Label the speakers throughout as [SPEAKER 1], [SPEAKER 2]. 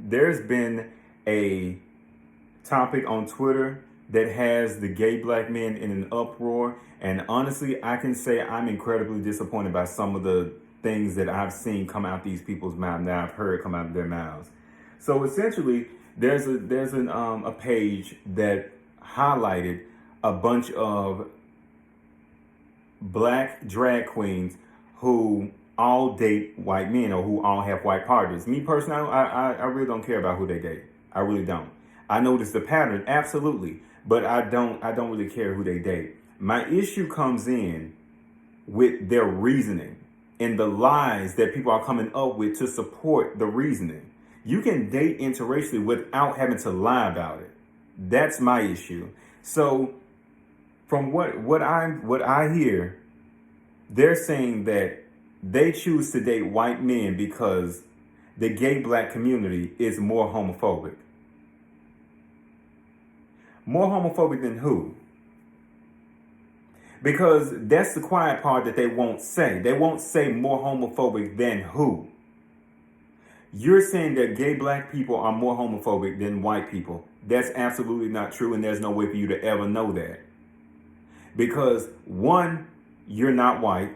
[SPEAKER 1] there's been a topic on Twitter that has the gay black men in an uproar. And honestly, I can say I'm incredibly disappointed by some of the things that I've seen come out these people's mouths, that I've heard come out of their mouths. So essentially, there's a page that highlighted a bunch of black drag queens who all date white men or who all have white partners. Me personally, I really don't care about who they date. I really don't. I notice the pattern, absolutely, but I don't really care who they date. My issue comes in with their reasoning and the lies that people are coming up with to support the reasoning. You can date interracially without having to lie about it. That's my issue. So from what I hear, they're saying that they choose to date white men because the gay black community is more homophobic. More homophobic than who? Because that's the quiet part that they won't say. They won't say more homophobic than who. You're saying that gay black people are more homophobic than white people. That's absolutely not true, and there's no way for you to ever know that. Because one, you're not white,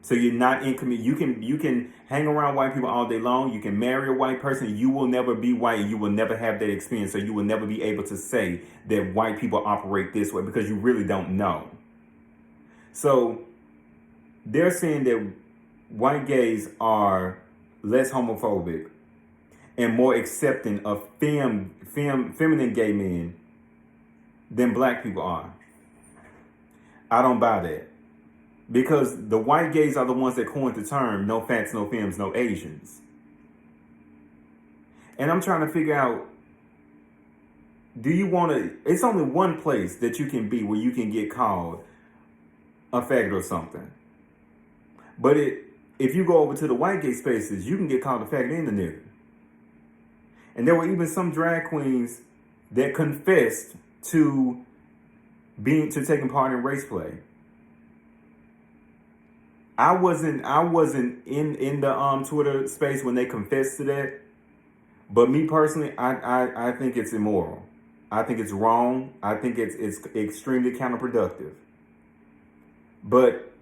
[SPEAKER 1] so you're not in community. You can hang around white people all day long. You can marry a white person. You will never be white. You will never have that experience. So you will never be able to say that white people operate this way because you really don't know. So they're saying that white gays are less homophobic and more accepting of feminine gay men than black people are. I don't buy that. Because the white gays are the ones that coined the term, no fats, no femmes, no Asians. And I'm trying to figure out, do you want to, it's only one place that you can be where you can get called a faggot or something. But if you go over to the white gay spaces, you can get called a faggot and a nigger. And there were even some drag queens that confessed to taking part in race play. I wasn't in the Twitter space when they confessed to that. But me personally, I think it's immoral. I think it's wrong. I think it's extremely counterproductive. But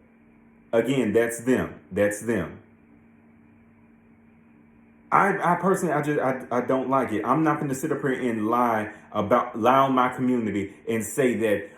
[SPEAKER 1] again, that's them. That's them. I personally, I don't like it. I'm not going to sit up here and lie on my community and say that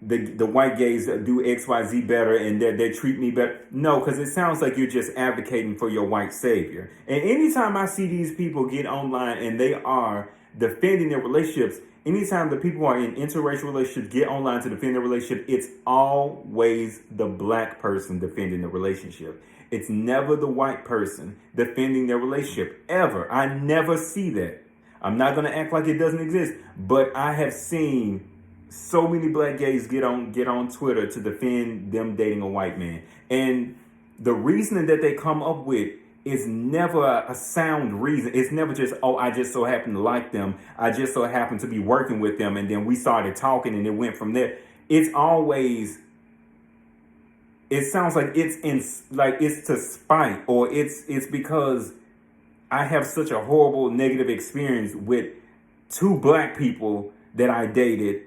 [SPEAKER 1] the white gays do XYZ better and that they treat me better. No, because it sounds like you're just advocating for your white savior. And anytime I see these people get online and they are defending their relationships, anytime the people are in interracial relationships get online to defend their relationship, it's always the black person defending the relationship. It's never the white person defending their relationship, ever. I never see that. I'm not going to act like it doesn't exist, but I have seen so many black gays get on Twitter to defend them dating a white man. And the reasoning that they come up with is never a sound reason. It's never just, oh, I just so happen to like them. I just so happen to be working with them. And then we started talking and it went from there. It's always, it sounds like it's to spite, or it's because I have such a horrible negative experience with two black people that I dated.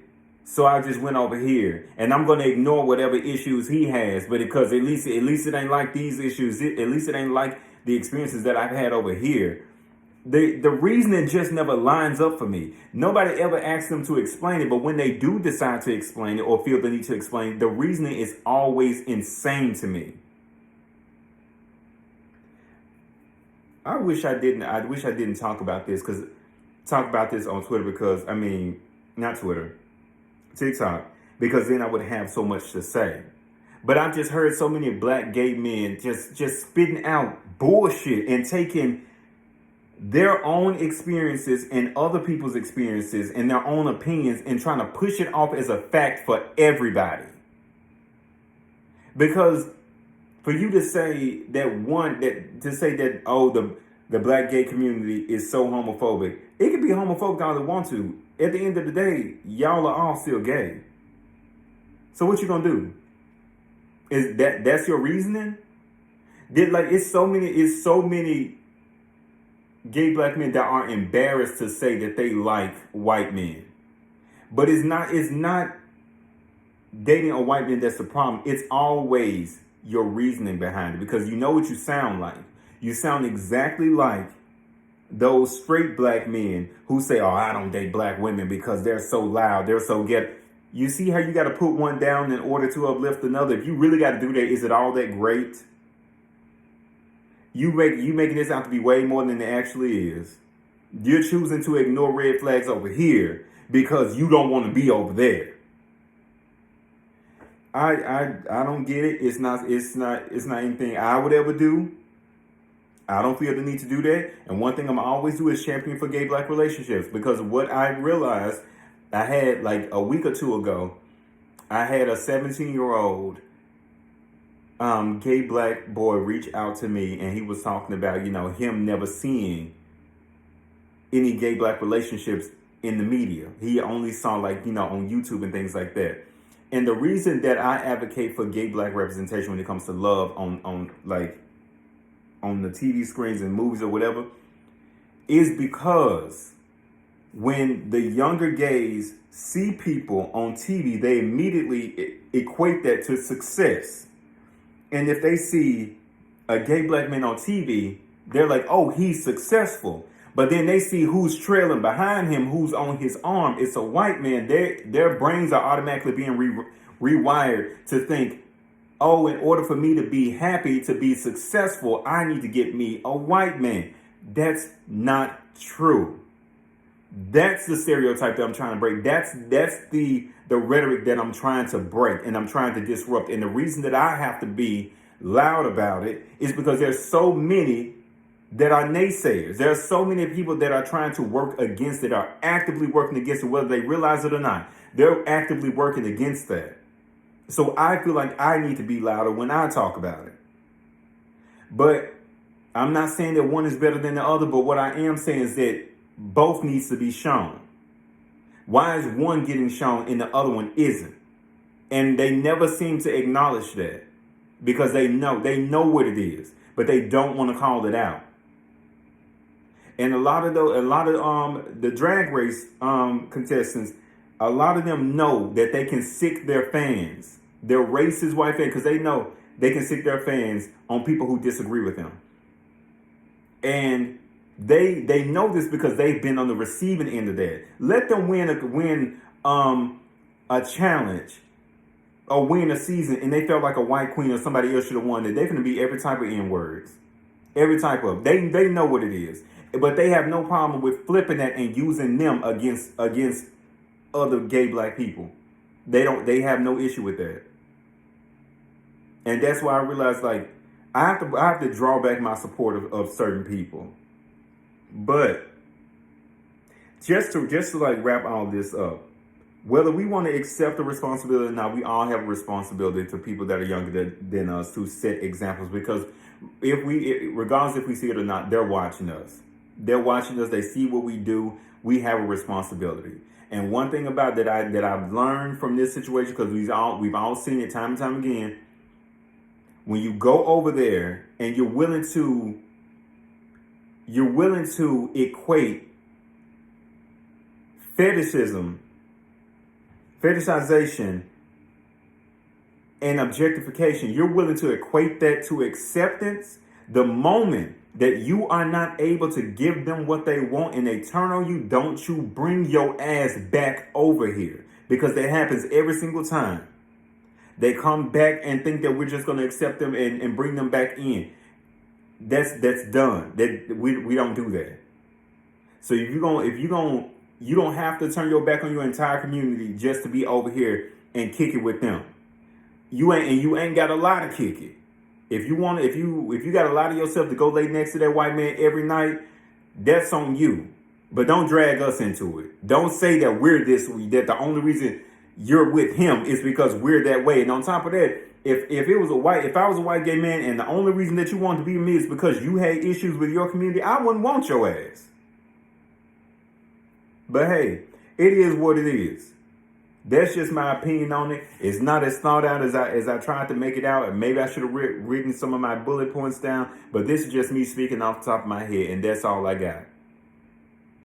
[SPEAKER 1] So I just went over here and I'm going to ignore whatever issues he has. But because at least it ain't like these issues. At least it ain't like the experiences that I've had over here. The reasoning just never lines up for me. Nobody ever asks them to explain it. But when they do decide to explain it or feel the need to explain it, the reasoning is always insane to me. I wish I didn't talk about this on Twitter because, not Twitter. TikTok, because then I would have so much to say. But I've just heard so many black gay men just spitting out bullshit and taking their own experiences and other people's experiences and their own opinions and trying to push it off as a fact for everybody. Because for you to say that the black gay community is so homophobic, it could be homophobic all they want to. At the end of the day, y'all are all still gay. So what you gonna do? Is that's your reasoning? It's so many gay black men that are embarrassed to say that they like white men. But it's not dating a white man that's the problem. It's always your reasoning behind it, because you know what you sound like. You sound exactly like those straight black men who say, "Oh, I don't date black women because they're so loud, they're so get." You see how you got to put one down in order to uplift another? If you really got to do that, is it all that great? You making this out to be way more than it actually is. You're choosing to ignore red flags over here because you don't want to be over there. I don't get it. It's not anything I would ever do. I don't feel the need to do that. And one thing I'm always do is champion for gay black relationships, because what I realized, I had like a week or two ago, I had a 17-year-old gay black boy reach out to me, and he was talking about, him never seeing any gay black relationships in the media. He only saw on YouTube and things like that. And the reason that I advocate for gay black representation when it comes to love on the TV screens and movies or whatever is because when the younger gays see people on TV, they immediately equate that to success. And if they see a gay black man on TV, they're like, "Oh, he's successful." But then they see who's trailing behind him, who's on his arm. It's a white man. Their brains are automatically being rewired to think, "Oh, in order for me to be happy, to be successful, I need to get me a white man." That's not true. That's the stereotype that I'm trying to break. That's the rhetoric that I'm trying to break and I'm trying to disrupt. And the reason that I have to be loud about it is because there's so many that are naysayers. There are so many people that are trying to work against it, are actively working against it, whether they realize it or not. They're actively working against that. So I feel like I need to be louder when I talk about it. But I'm not saying that one is better than the other, but what I am saying is that both needs to be shown. Why is one getting shown and the other one isn't? And they never seem to acknowledge that because they know what it is, but they don't want to call it out. And a lot of the drag race contestants, a lot of them know that they can sick their fans, their racist white fans, because they know they can sick their fans on people who disagree with them. And they know this because they've been on the receiving end of that. Let them win a challenge or win a season, and they felt like a white queen or somebody else should have won it. They're going to be every type of N-words. Every type of. They know what it is. But they have no problem with flipping that and using them against other gay black people. They have no issue with that. And that's why I realized, like, I have to draw back my support of certain people. But just to like wrap all this up, whether we want to accept the responsibility or not, we all have a responsibility to people that are younger than us to set examples, because regardless if we see it or not, they're watching us. They're watching us. They see what we do. We have a responsibility. And one thing about that I've learned from this situation, because we've all seen it time and time again, when you go over there and you're willing to equate fetishization, and objectification, you're willing to equate that to acceptance. The moment that you are not able to give them what they want and they turn on you, don't you bring your ass back over here, because that happens every single time. They come back and think that we're just going to accept them and bring them back in. That's done. That we don't do that. So you don't have to turn your back on your entire community just to be over here and kick it with them. You ain't got a lot to kick it. If you got a lot of yourself to go lay next to that white man every night, that's on you. But don't drag us into it. Don't say that we're this way, that the only reason you're with him is because we're that way. And on top of that, if I was a white gay man and the only reason that you wanted to be with me is because you had issues with your community, I wouldn't want your ass. But hey, it is what it is. That's just my opinion on it. It's not as thought out as I tried to make it out. Maybe I should have written some of my bullet points down, but this is just me speaking off the top of my head, and that's all I got.